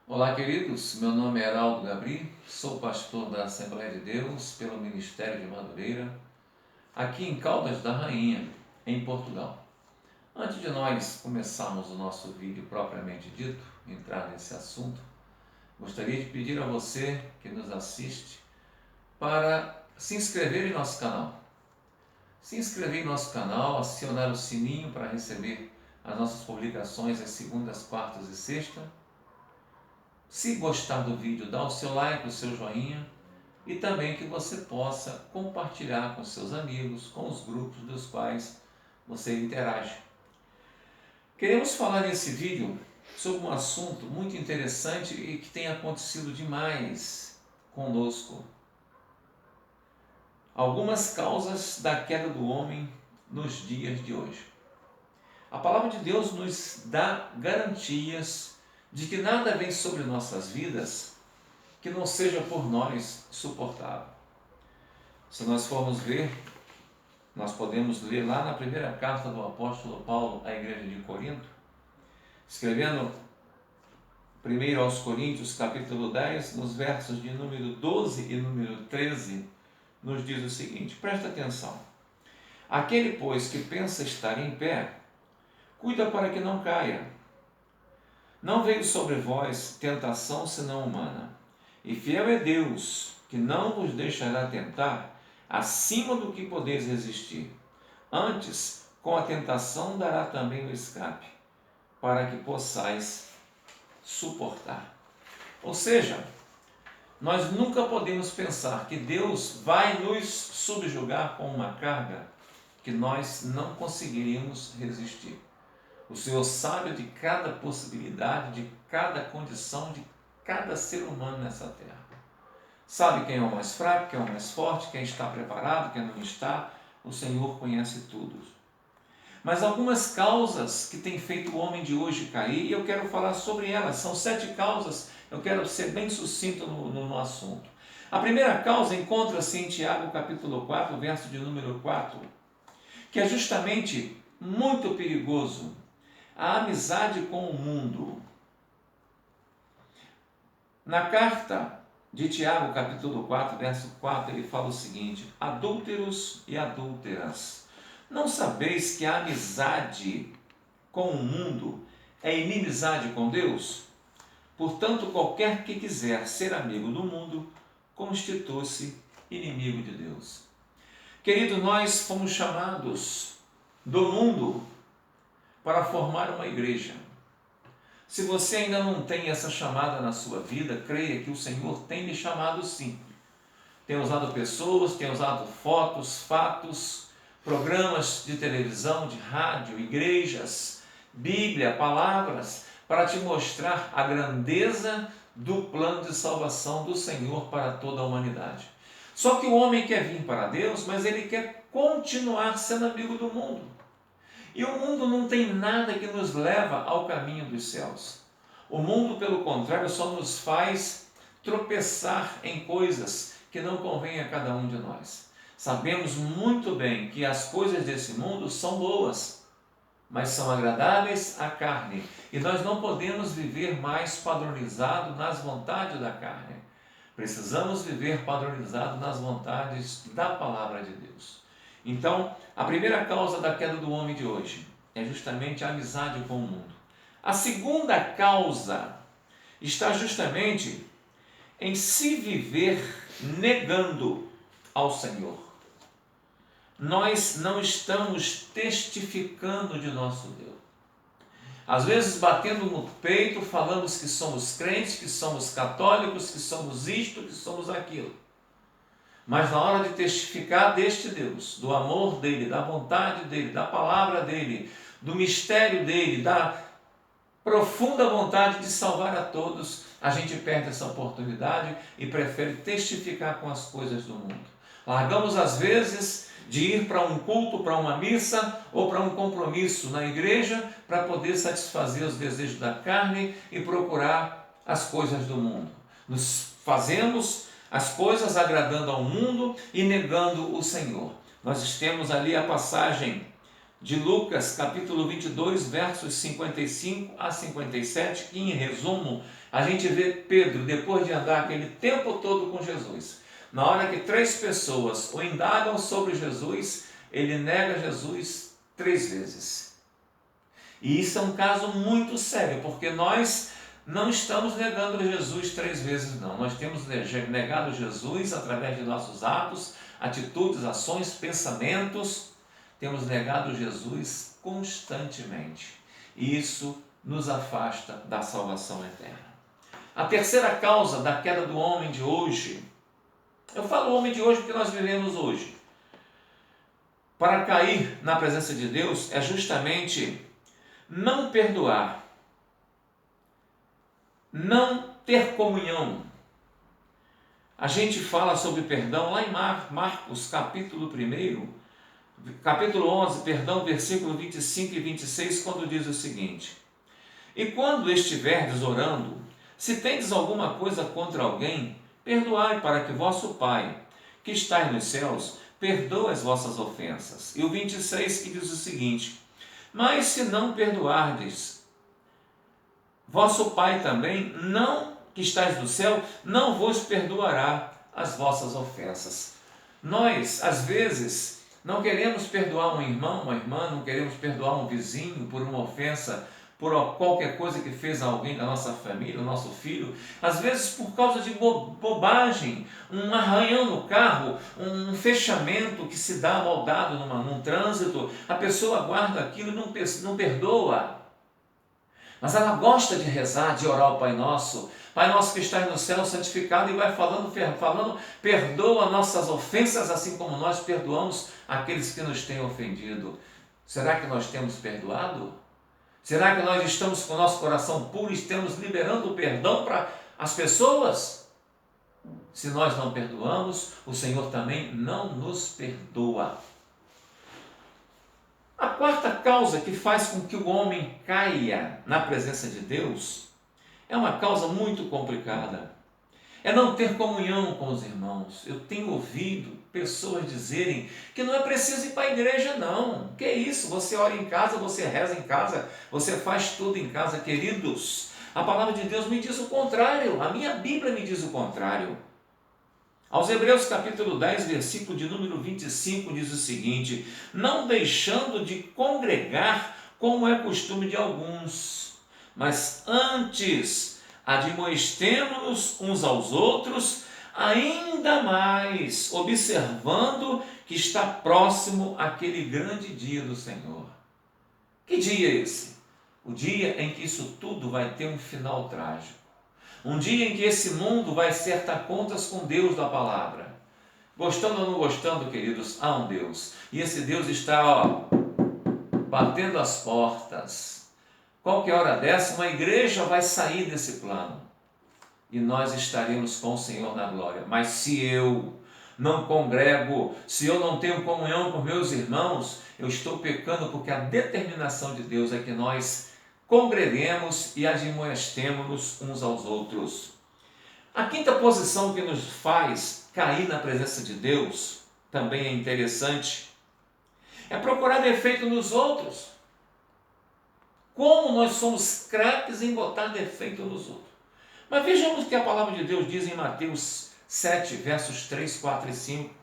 Olá, queridos. Meu nome é Heraldo Gabri, sou pastor da Assembleia de Deus pelo Ministério de Madureira, aqui em Caldas da Rainha, em Portugal. Antes de nós começarmos o nosso vídeo propriamente dito, entrar nesse assunto, gostaria de pedir a você que nos assiste para se inscrever em nosso canal. Se inscrever em nosso canal, acionar o sininho para receber as nossas publicações às segundas, quartas e sextas. Se gostar do vídeo, dá o seu like, o seu joinha e também que você possa compartilhar com seus amigos, com os grupos dos quais você interage. Queremos falar nesse vídeo sobre um assunto muito interessante e que tem acontecido demais conosco. Algumas causas da queda do homem nos dias de hoje. A palavra de Deus nos dá garantias de que nada vem sobre nossas vidas que não seja por nós suportável. Se nós formos ver, nós podemos ler lá na primeira carta do apóstolo Paulo à igreja de Corinto, escrevendo primeiro aos Coríntios, capítulo 10, nos versos de número 12 e número 13, nos diz o seguinte: presta atenção. Aquele, pois, que pensa estar em pé, cuida para que não caia. Não veio sobre vós tentação senão humana, e fiel é Deus, que não vos deixará tentar acima do que podeis resistir. Antes, com a tentação dará também o escape, para que possais suportar. Ou seja, nós nunca podemos pensar que Deus vai nos subjugar com uma carga que nós não conseguiríamos resistir. O Senhor sabe de cada possibilidade, de cada condição, de cada ser humano nessa terra. Sabe quem é o mais fraco, quem é o mais forte, quem está preparado, quem não está. O Senhor conhece tudo. Mas algumas causas que têm feito o homem de hoje cair, e eu quero falar sobre elas. São 7 causas, eu quero ser bem sucinto no assunto. A primeira causa encontra-se em Tiago capítulo 4, verso de número 4, que é justamente muito perigoso: a amizade com o mundo. Na carta de Tiago, capítulo 4, verso 4, ele fala o seguinte: adúlteros e adúlteras, não sabeis que a amizade com o mundo é inimizade com Deus? Portanto, qualquer que quiser ser amigo do mundo, constitui-se inimigo de Deus. Querido, nós fomos chamados do mundo para formar uma igreja. Se você ainda não tem essa chamada na sua vida, creia que o Senhor tem lhe chamado sim. Tem usado pessoas, tem usado fotos, fatos, programas de televisão, de rádio, igrejas, Bíblia, palavras, para te mostrar a grandeza do plano de salvação do Senhor para toda a humanidade. Só que o homem quer vir para Deus, mas ele quer continuar sendo amigo do mundo. E o mundo não tem nada que nos leva ao caminho dos céus. O mundo, pelo contrário, só nos faz tropeçar em coisas que não convêm a cada um de nós. Sabemos muito bem que as coisas desse mundo são boas, mas são agradáveis à carne. E nós não podemos viver mais padronizado nas vontades da carne. Precisamos viver padronizado nas vontades da palavra de Deus. Então, a primeira causa da queda do homem de hoje é justamente a amizade com o mundo. A segunda causa está justamente em se viver negando ao Senhor. Nós não estamos testificando de nosso Deus. Às vezes batendo no peito, falamos que somos crentes, que somos católicos, que somos isto, que somos aquilo. Mas na hora de testificar deste Deus, do amor dele, da vontade dele, da palavra dele, do mistério dele, da profunda vontade de salvar a todos, a gente perde essa oportunidade e prefere testificar com as coisas do mundo. Largamos às vezes de ir para um culto, para uma missa ou para um compromisso na igreja para poder satisfazer os desejos da carne e procurar as coisas do mundo. Nos fazemos as coisas agradando ao mundo e negando o Senhor. Nós temos ali a passagem de Lucas, capítulo 22, versos 55 a 57, que em resumo, a gente vê Pedro, depois de andar aquele tempo todo com Jesus, na hora que 3 pessoas o indagam sobre Jesus, ele nega Jesus 3 vezes. E isso é um caso muito sério, porque nós não estamos negando Jesus 3 vezes, não. Nós temos negado Jesus através de nossos atos, atitudes, ações, pensamentos. Temos negado Jesus constantemente. E isso nos afasta da salvação eterna. A terceira causa da queda do homem de hoje, eu falo homem de hoje porque nós vivemos hoje, para cair na presença de Deus é justamente não perdoar, não ter comunhão. A gente fala sobre perdão lá em Marcos, capítulo 1, capítulo 11, perdão, versículo 25 e 26, quando diz o seguinte: E quando estiverdes orando, se tendes alguma coisa contra alguém, perdoai, para que vosso Pai, que está nos céus, perdoe as vossas ofensas. E o 26 que diz o seguinte: Mas se não perdoardes, vosso Pai também, que estais no céu, não vos perdoará as vossas ofensas. Nós, às vezes, não queremos perdoar um irmão, uma irmã, não queremos perdoar um vizinho por uma ofensa, por qualquer coisa que fez a alguém da nossa família, o nosso filho, às vezes por causa de bobagem, um arranhão no carro, um fechamento que se dá mal dado num trânsito, a pessoa guarda aquilo e não perdoa. Mas ela gosta de rezar, de orar o Pai Nosso. Pai Nosso que estás no céu, santificado, e vai falando, perdoa nossas ofensas, assim como nós perdoamos aqueles que nos têm ofendido. Será que nós temos perdoado? Será que nós estamos com o nosso coração puro e estamos liberando o perdão para as pessoas? Se nós não perdoamos, o Senhor também não nos perdoa. A quarta causa que faz com que o homem caia na presença de Deus é uma causa muito complicada. É não ter comunhão com os irmãos. Eu tenho ouvido pessoas dizerem que não é preciso ir para a igreja, não. Que isso? Você ora em casa, você reza em casa, você faz tudo em casa, queridos. A palavra de Deus me diz o contrário. A minha Bíblia me diz o contrário. Aos Hebreus capítulo 10, versículo de número 25, diz o seguinte: Não deixando de congregar, como é costume de alguns, mas antes admoestemo-nos uns aos outros, ainda mais, observando que está próximo aquele grande dia do Senhor. Que dia é esse? O dia em que isso tudo vai ter um final trágico. Um dia em que esse mundo vai acertar contas com Deus da palavra. Gostando ou não gostando, queridos, há um Deus. E esse Deus está batendo as portas. Qualquer hora dessa, uma igreja vai sair desse plano. E nós estaremos com o Senhor na glória. Mas se eu não congrego, se eu não tenho comunhão com meus irmãos, eu estou pecando, porque a determinação de Deus é que nós congreguemos e admoestemo-nos uns aos outros. A quinta posição que nos faz cair na presença de Deus, também é interessante, é procurar defeito nos outros. Como nós somos craques em botar defeito nos outros. Mas vejamos o que a palavra de Deus diz em Mateus 7, versos 3, 4 e 5.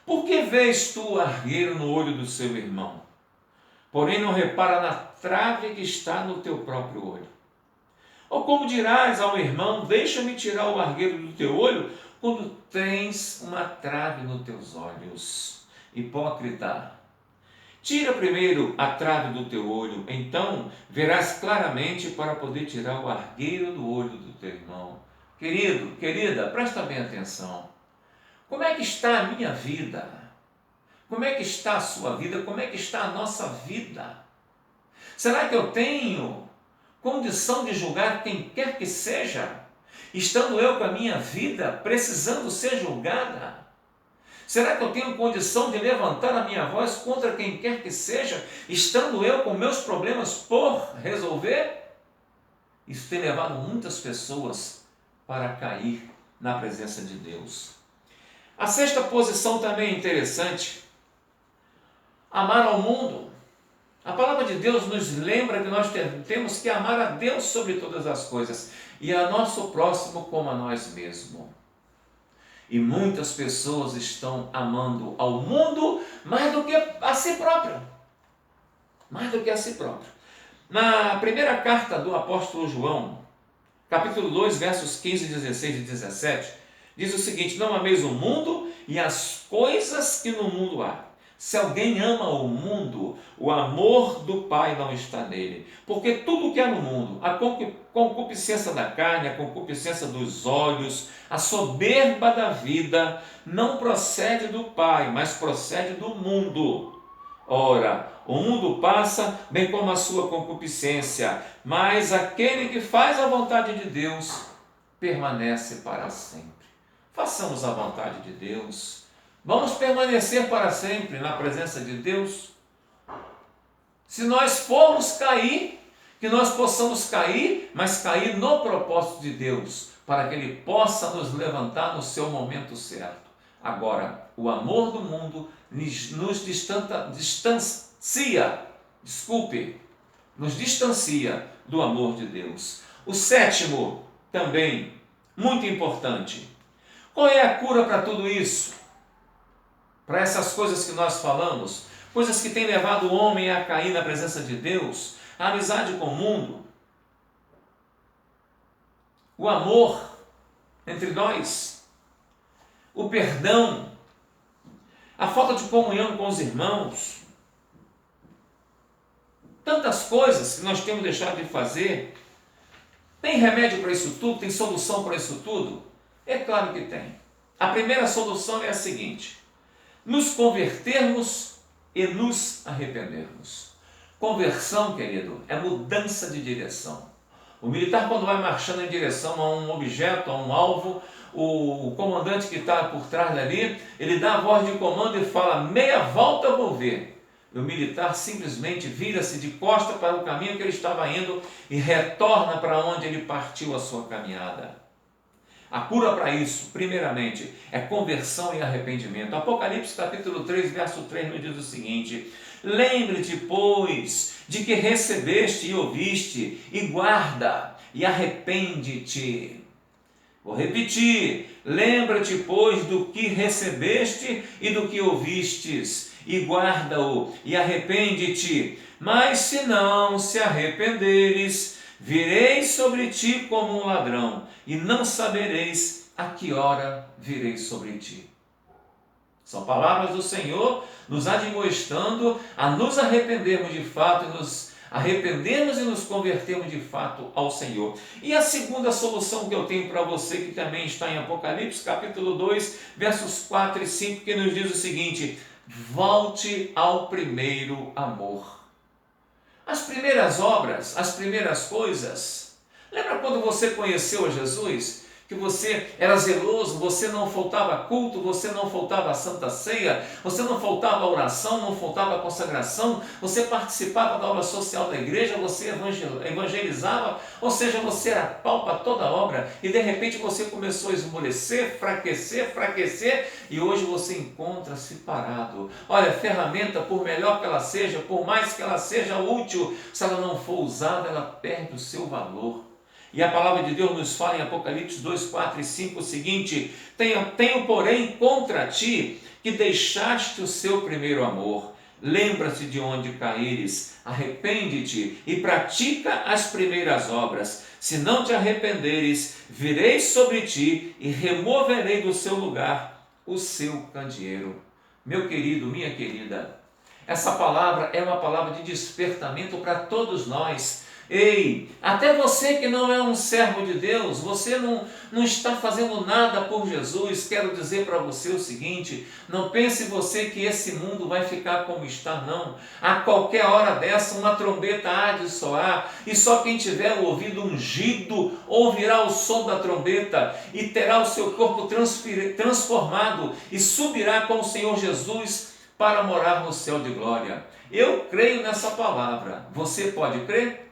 Por que vês tu o argueiro no olho do seu irmão, porém não repara na trave que está no teu próprio olho? Ou como dirás ao irmão, deixa-me tirar o argueiro do teu olho, quando tens uma trave nos teus olhos? Hipócrita, tira primeiro a trave do teu olho, então verás claramente para poder tirar o argueiro do olho do teu irmão. Querido, querida, presta bem atenção. Como é que está a minha vida? Como é que está a sua vida? Como é que está a nossa vida? Será que eu tenho condição de julgar quem quer que seja, estando eu com a minha vida precisando ser julgada? Será que eu tenho condição de levantar a minha voz contra quem quer que seja, estando eu com meus problemas por resolver? Isso tem levado muitas pessoas para cair na presença de Deus. A sexta posição também é interessante: amar ao mundo. A palavra de Deus nos lembra que nós temos que amar a Deus sobre todas as coisas e a nosso próximo como a nós mesmos. E muitas pessoas estão amando ao mundo mais do que a si próprio. Mais do que a si próprio. Na primeira carta do apóstolo João, capítulo 2, versos 15, 16 e 17, diz o seguinte: não ameis o mundo e as coisas que no mundo há. Se alguém ama o mundo, o amor do Pai não está nele. Porque tudo que há no mundo, a concupiscência da carne, a concupiscência dos olhos, a soberba da vida, não procede do Pai, mas procede do mundo. Ora, o mundo passa, bem como a sua concupiscência, mas aquele que faz a vontade de Deus permanece para sempre. Façamos a vontade de Deus. Vamos permanecer para sempre na presença de Deus. Se nós formos cair, que nós possamos cair, mas cair no propósito de Deus, para que Ele possa nos levantar no seu momento certo. Agora, o amor do mundo nos distancia do amor de Deus. O sétimo, também, muito importante. Qual é a cura para tudo isso? Para essas coisas que nós falamos, coisas que têm levado o homem a cair na presença de Deus, a amizade com o mundo, o amor entre nós, o perdão, a falta de comunhão com os irmãos, tantas coisas que nós temos deixado de fazer. Tem remédio para isso tudo? Tem solução para isso tudo? É claro que tem. A primeira solução é a seguinte: nos convertermos e nos arrependermos. Conversão, querido, é mudança de direção. O militar, quando vai marchando em direção a um objeto, a um alvo, o comandante que está por trás dali, ele dá a voz de comando e fala: meia volta, vou ver. E o militar simplesmente vira-se de costa para o caminho que ele estava indo e retorna para onde ele partiu a sua caminhada. A cura para isso, primeiramente, é conversão e arrependimento. Apocalipse capítulo 3, verso 3 nos diz o seguinte: lembre-te, pois, de que recebeste e ouviste, e guarda, e arrepende-te. Vou repetir: lembra-te, pois, do que recebeste e do que ouvistes, e guarda-o, e arrepende-te. Mas se não se arrependeres, virei sobre ti como um ladrão, e não sabereis a que hora virei sobre ti. São palavras do Senhor nos admoestando a nos arrependermos de fato, e nos arrependermos e nos convertermos de fato ao Senhor. E a segunda solução que eu tenho para você, que também está em Apocalipse capítulo 2, versos 4 e 5, que nos diz o seguinte: volte ao primeiro amor. As primeiras obras, as primeiras coisas. Lembra quando você conheceu Jesus? Que você era zeloso, você não faltava culto, você não faltava a Santa Ceia, você não faltava a oração, não faltava a consagração, você participava da obra social da igreja, você evangelizava, ou seja, você era pau para toda a obra, e de repente você começou a esmorecer, fraquecer, e hoje você encontra-se parado. Olha, ferramenta, por melhor que ela seja, por mais que ela seja útil, se ela não for usada, ela perde o seu valor. E a palavra de Deus nos fala em Apocalipse 2, 4 e 5 o seguinte: tenho porém contra ti que deixaste o seu primeiro amor. Lembra-te de onde caíres, arrepende-te e pratica as primeiras obras. Se não te arrependeres, virei sobre ti e removerei do seu lugar o seu candeeiro. Meu querido, minha querida, essa palavra é uma palavra de despertamento para todos nós. Ei, até você que não é um servo de Deus, você não está fazendo nada por Jesus, quero dizer para você o seguinte: não pense você que esse mundo vai ficar como está, não. A qualquer hora dessa uma trombeta há de soar, e só quem tiver o ouvido ungido ouvirá o som da trombeta e terá o seu corpo transformado e subirá com o Senhor Jesus para morar no céu de glória. Eu creio nessa palavra. Você pode crer?